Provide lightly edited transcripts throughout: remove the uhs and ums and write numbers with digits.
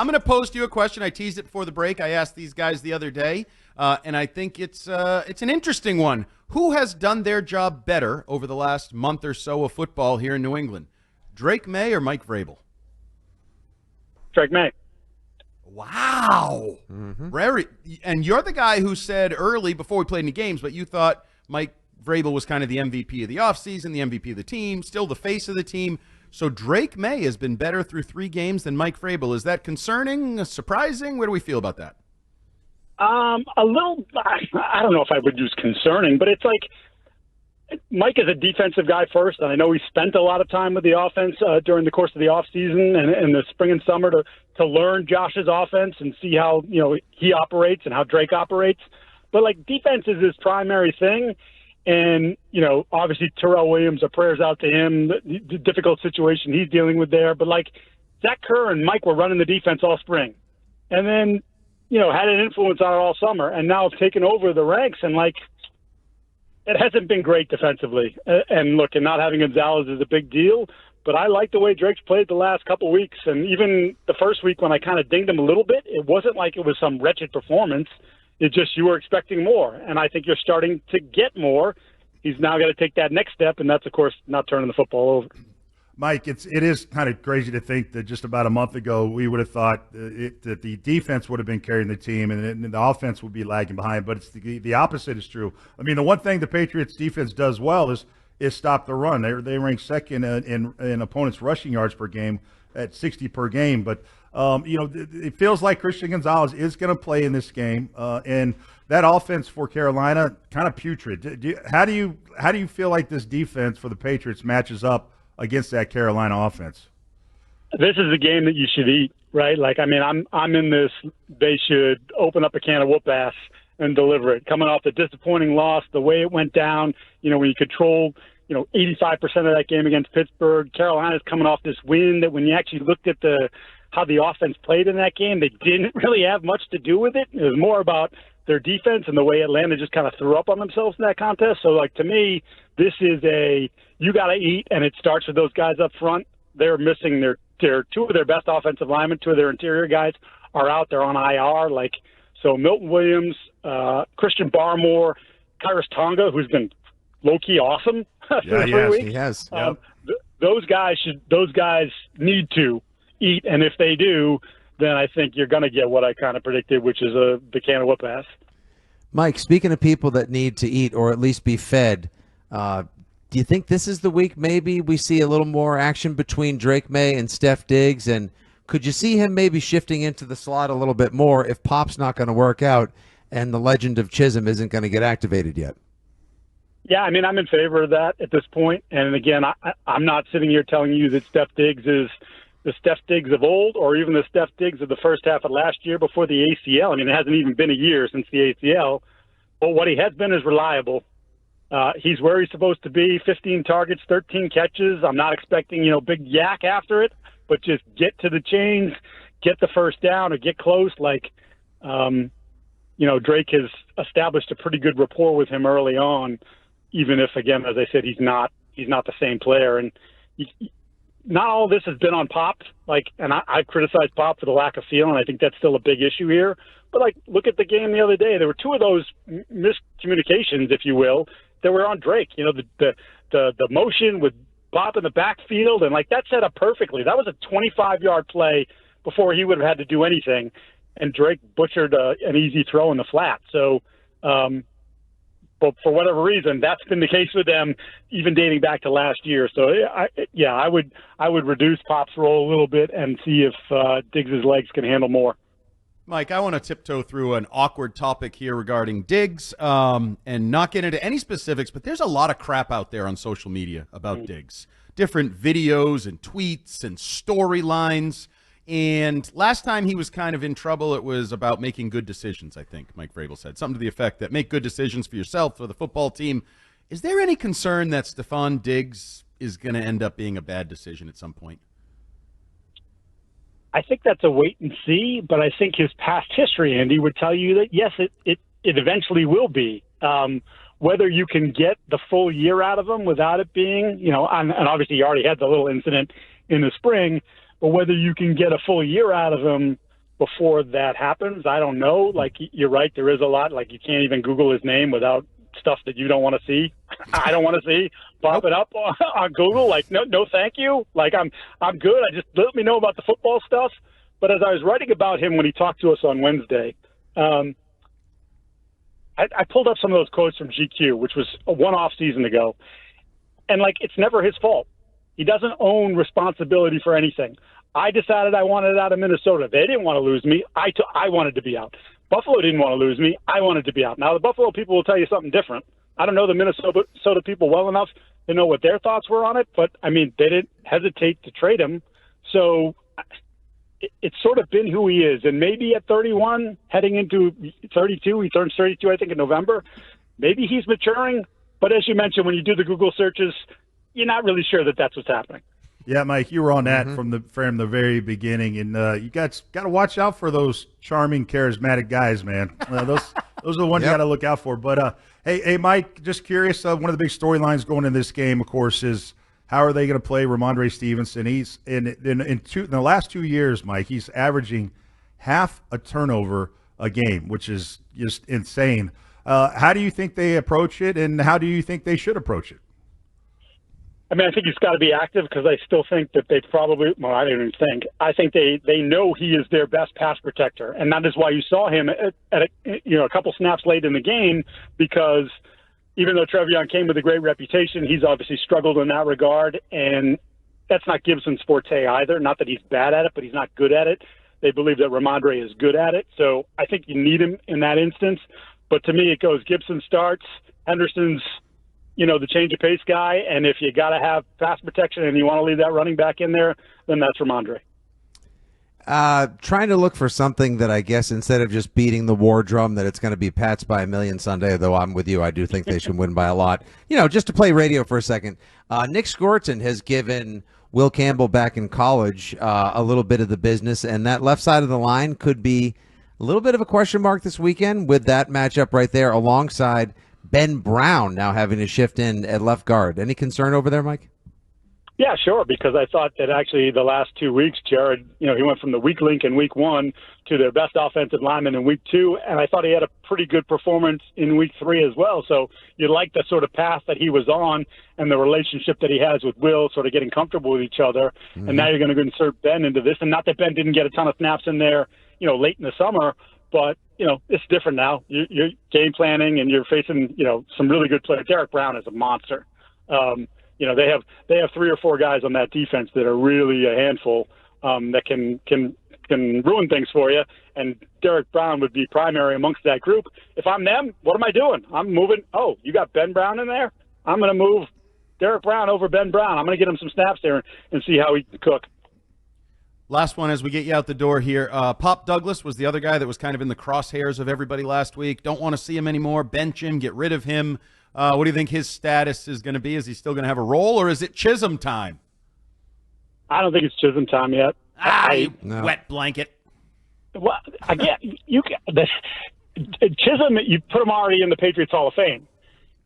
I'm going to pose to you a question. I teased it before the break. I asked these guys the other day, and I think it's an interesting one. Who has done their job better over the last month or so of football here in New England? Drake Maye or Mike Vrabel? Drake Maye. Wow. And you're the guy who said early, before we played any games, but you thought Mike Vrabel was kind of the MVP of the offseason, the MVP of the team, still the face of the team. So Drake Maye has been better through 3 games than Mike Vrabel. Is that concerning, surprising? Where do we feel about that? A little, I don't know if I would use concerning, but it's like Mike is a defensive guy first, and I know he spent a lot of time with the offense during the course of the offseason and the spring and summer to learn Josh's offense and see how he operates and how Drake operates. But like defense is his primary thing, and obviously Terrell Williams, our prayers out to him, the difficult situation he's dealing with there. But like Zach Kerr and Mike were running the defense all spring, and then had an influence on it all summer, and now have taken over the ranks and like. It hasn't been great defensively. And look, and not having Gonzalez is a big deal, but I like the way Drake's played the last couple of weeks. And even the first week when I kind of dinged him a little bit, it wasn't like it was some wretched performance. It just, you were expecting more. And I think you're starting to get more. He's now got to take that next step, and that's, of course, not turning the football over. Mike, it is kind of crazy to think that just about a month ago we would have thought that the defense would have been carrying the team and the offense would be lagging behind, but it's the opposite is true. I mean, the one thing the Patriots defense does well is stop the run. They rank second in opponents' rushing yards per game at 60 per game, but it feels like Christian Gonzalez is going to play in this game, and that offense for Carolina kind of putrid. How do you feel like this defense for the Patriots matches up against that Carolina offense? This is a game that you should eat, right? Like, I mean, I'm in this. They should open up a can of whoop ass and deliver it. Coming off the disappointing loss, the way it went down, when you controlled, 85% of that game against Pittsburgh. Carolina's coming off this win that when you actually looked at how the offense played in that game, they didn't really have much to do with it. It was more about their defense and the way Atlanta just kind of threw up on themselves in that contest. So, like, to me, this is you got to eat, and it starts with those guys up front. They're missing their 2 of their best offensive linemen. 2 of their interior guys are out there on IR. So Milton Williams, Christian Barmore, Kyrus Tonga, who's been low-key awesome. Yeah, he has. Yep. Those guys need to eat, and if they do, then I think you're going to get what I kind of predicted, which is the can of whoop ass. Mike, speaking of people that need to eat or at least be fed, do you think this is the week maybe we see a little more action between Drake Maye and Steph Diggs? And could you see him maybe shifting into the slot a little bit more if Pop's not going to work out and the legend of Chisholm isn't going to get activated yet? Yeah, I mean, I'm in favor of that at this point. And again, I'm not sitting here telling you that Steph Diggs is the Steph Diggs of old or even the Steph Diggs of the first half of last year before the ACL. I mean, it hasn't even been a year since the ACL. But what he has been is reliable. He's where he's supposed to be, 15 targets, 13 catches. I'm not expecting, big yak after it, but just get to the chains, get the first down or get close. Drake has established a pretty good rapport with him early on, even if, again, as I said, he's not the same player. And not all of this has been on Pop. And I've criticized Pop for the lack of feel, and I think that's still a big issue here. But look at the game the other day. There were 2 of those miscommunications, if you will, that were on Drake. The motion with Pop in the backfield, and that set up perfectly. That was a 25-yard play before he would have had to do anything, and Drake butchered an easy throw in the flat. So, but for whatever reason, that's been the case with them, even dating back to last year. So, I would reduce Pop's role a little bit and see if Diggs' legs can handle more. Mike, I want to tiptoe through an awkward topic here regarding Diggs and not get into any specifics, but there's a lot of crap out there on social media about Diggs. Different videos and tweets and storylines. And last time he was kind of in trouble, it was about making good decisions, I think Mike Vrabel said. Something to the effect that make good decisions for yourself, for the football team. Is there any concern that Stefon Diggs is going to end up being a bad decision at some point? I think that's a wait and see, but I think his past history, Andy, would tell you that, yes, it eventually will be. Whether you can get the full year out of him without it being, and obviously you already had the little incident in the spring, but whether you can get a full year out of him before that happens. I don't know. Like, you're right, there is a lot. Like, you can't even Google his name without stuff that you don't want to see. I don't want to see. Pop it up on Google. Like, no, thank you. Like, I'm good. I just let me know about the football stuff. But as I was writing about him when he talked to us on Wednesday, I pulled up some of those quotes from GQ, which was one off season ago. And, like, it's never his fault. He doesn't own responsibility for anything. I decided I wanted out of Minnesota. They didn't want to lose me. I wanted to be out. Buffalo didn't want to lose me. I wanted to be out. Now, the Buffalo people will tell you something different. I don't know the Minnesota people well enough to know what their thoughts were on it, but, I mean, they didn't hesitate to trade him. So it's sort of been who he is. And maybe at 31, heading into 32, he turns 32, I think, in November, maybe he's maturing. But as you mentioned, when you do the Google searches, you're not really sure that that's what's happening. Yeah, Mike, you were on that from the very beginning, and you got to watch out for those charming, charismatic guys, man. Those are the ones you got to look out for. But hey, Mike, just curious. One of the big storylines going in this game, of course, is how are they going to play Rhamondre Stevenson? He's in the last 2 years, Mike. He's averaging half a turnover a game, which is just insane. How do you think they approach it, and how do you think they should approach it? I mean, I think he's got to be active because I still think that they probably – well, I don't even think. I think they know he is their best pass protector, and that is why you saw him at a couple snaps late in the game, because even though Trevion came with a great reputation, he's obviously struggled in that regard, and that's not Gibson's forte either. Not that he's bad at it, but he's not good at it. They believe that Rhamondre is good at it, so I think you need him in that instance. But to me, it goes Gibson starts, Henderson's – the change of pace guy, and if you got to have pass protection and you want to leave that running back in there, then that's Rhamondre. Trying to look for something that I guess instead of just beating the war drum that it's going to be Pats by a million Sunday, though I'm with you. I do think they should win by a lot. Just to play radio for a second, Nick Skorton has given Will Campbell back in college a little bit of the business, and that left side of the line could be a little bit of a question mark this weekend with that matchup right there alongside Ben Brown now having to shift in at left guard. Any concern over there, Mike? Yeah, sure, because I thought that actually the last 2 weeks, Jared, he went from the weak link in week 1 to their best offensive lineman in week 2, and I thought he had a pretty good performance in week 3 as well. So you like the sort of path that he was on and the relationship that he has with Will, sort of getting comfortable with each other. Mm-hmm. And now you're going to insert Ben into this, and not that Ben didn't get a ton of snaps in there, late in the summer, but it's different now. You're game planning, and you're facing, some really good players. Derek Brown is a monster. They have 3 or 4 guys on that defense that are really a handful that can ruin things for you. And Derek Brown would be primary amongst that group. If I'm them, what am I doing? I'm moving. Oh, you got Ben Brown in there? I'm going to move Derek Brown over Ben Brown. I'm going to get him some snaps there and see how he can cook. Last one as we get you out the door here. Pop Douglas was the other guy that was kind of in the crosshairs of everybody last week. Don't want to see him anymore. Bench him. Get rid of him. What do you think his status is going to be? Is he still going to have a role, or is it Chisholm time? I don't think it's Chisholm time yet. No. Wet blanket. Well, again, Chisholm, you put him already in the Patriots Hall of Fame.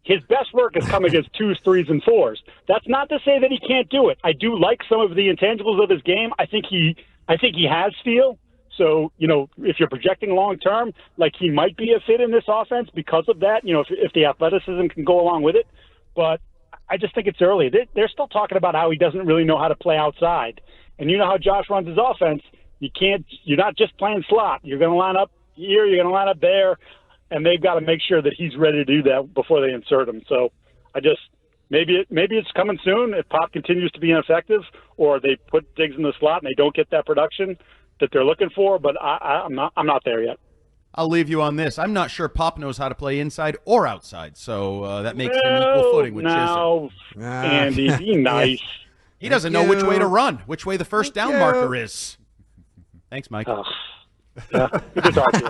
His best work has come against 2s, 3s, and 4s. That's not to say that he can't do it. I do like some of the intangibles of his game. I think he has feel. So, if you're projecting long term, like, he might be a fit in this offense because of that, if the athleticism can go along with it. But I just think it's early. They're still talking about how he doesn't really know how to play outside. And you know how Josh runs his offense. You're not just playing slot. You're going to line up here, you're going to line up there. And they've got to make sure that he's ready to do that before they insert him. So maybe it's coming soon if Pop continues to be ineffective, or they put Diggs in the slot and they don't get that production that they're looking for. But I'm not there yet. I'll leave you on this. I'm not sure Pop knows how to play inside or outside, so that makes him equal footing with Chisholm. Andy, be nice. He doesn't know which way to run, which way the first down marker is. Thanks, Mike. Yeah, good to talk to you.